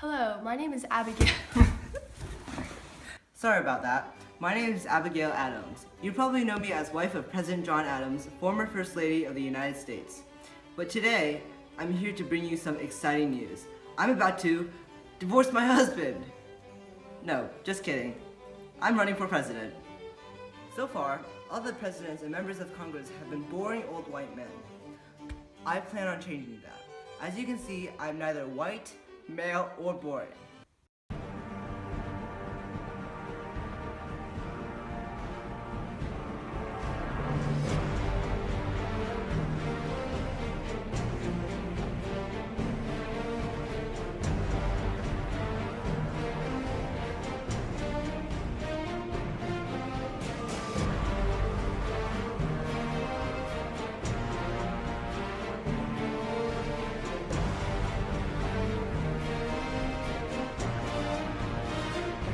Hello, my name is Abigail. Sorry about that. My name is Abigail Adams. You probably know me as wife of President John Adams, former First Lady of the United States. But today, I'm here to bring you some exciting news. I'm about to divorce my husband. No, just kidding. I'm running for president. So far, all the presidents and members of Congress have been boring old white men. I plan on changing that. As you can see, I'm neither white, male, or boring.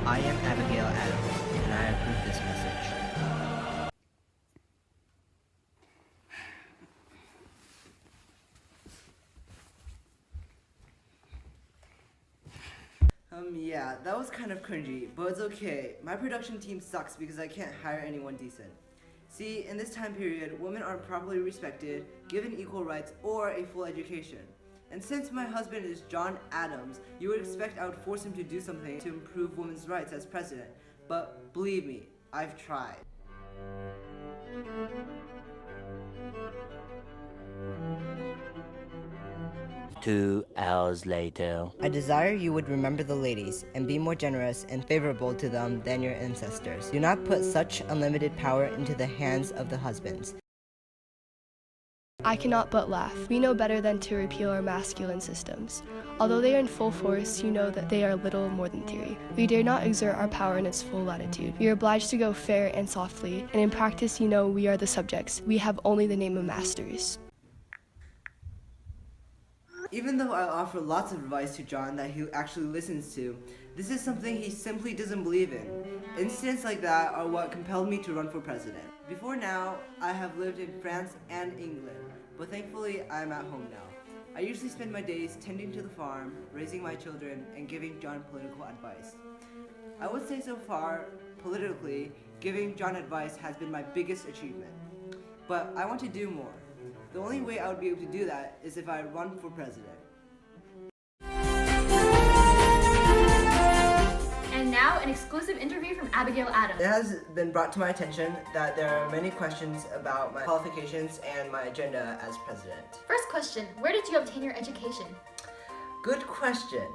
I am Abigail Adams, and I approve this message. Yeah, that was kind of cringy, but it's okay. My production team sucks because I can't hire anyone decent. See, in this time period, women aren't properly respected, given equal rights, or a full education. And since my husband is John Adams, you would expect I would force him to do something to improve women's rights as president. But believe me, I've tried. 2 hours later. I desire you would remember the ladies and be more generous and favorable to them than your ancestors. Do not put such unlimited power into the hands of the husbands. I cannot but laugh. We know better than to repeal our masculine systems. Although they are in full force, you know that they are little more than theory. We dare not exert our power in its full latitude. We are obliged to go fair and softly, and in practice you know we are the subjects. We have only the name of masters. Even though I offer lots of advice to John that he actually listens to, this is something he simply doesn't believe in. Incidents like that are what compelled me to run for president. Before now, I have lived in France and England, but thankfully I am at home now. I usually spend my days tending to the farm, raising my children, and giving John political advice. I would say so far, politically, giving John advice has been my biggest achievement. But I want to do more. The only way I would be able to do that is if I run for president. And now, an exclusive interview from Abigail Adams. It has been brought to my attention that there are many questions about my qualifications and my agenda as president. First question, where did you obtain your education? Good question.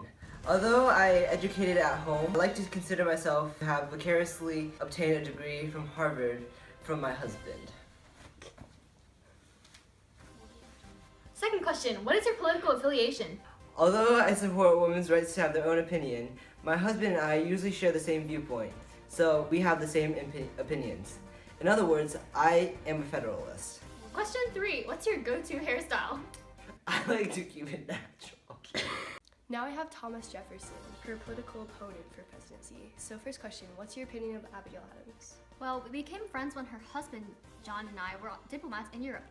Although I educated at home, I like to consider myself to have vicariously obtained a degree from Harvard from my husband. Second question, what is your political affiliation? Although I support women's rights to have their own opinion, my husband and I usually share the same viewpoint, so we have the same opinions. In other words, I am a Federalist. Question 3, what's your go-to hairstyle? I like to keep it natural. Now I have Thomas Jefferson, her political opponent for presidency. So first question, what's your opinion of Abigail Adams? Well, we became friends when her husband, John, and I were diplomats in Europe.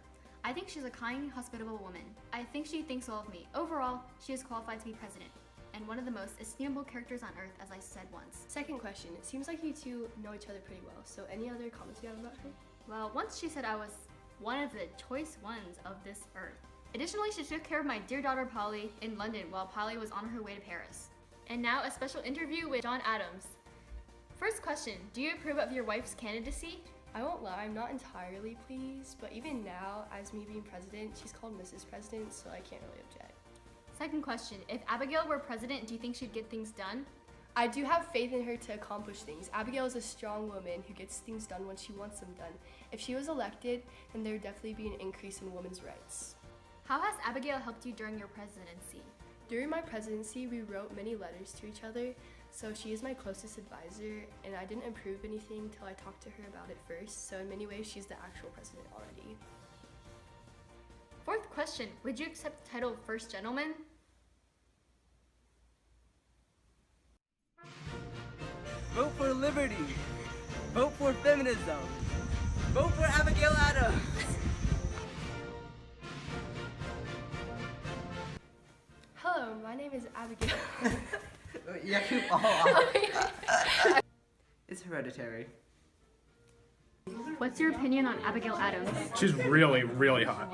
I think she's a kind, hospitable woman. I think she thinks well of me. Overall, she is qualified to be president, and one of the most estimable characters on earth, as I said once. Second question, it seems like you two know each other pretty well, so any other comments you have about her? Well, once she said I was one of the choice ones of this earth. Additionally, she took care of my dear daughter Polly in London while Polly was on her way to Paris. And now a special interview with John Adams. First question, do you approve of your wife's candidacy? I won't lie, I'm not entirely pleased, but even now, as me being president, she's called Mrs. President, so I can't really object. Second question, if Abigail were president, do you think she'd get things done? I do have faith in her to accomplish things. Abigail is a strong woman who gets things done when she wants them done. If she was elected, then there would definitely be an increase in women's rights. How has Abigail helped you during your presidency? During my presidency, we wrote many letters to each other, so she is my closest advisor, and I didn't approve anything until I talked to her about it first, so in many ways, she's the actual president already. Fourth question, would you accept the title First Gentleman? Vote for liberty. Vote for feminism. Vote for Abigail Adams. Hello, my name name is Abigail. You have to follow off. It's hereditary. What's your opinion on Abigail Adams? She's really, really hot.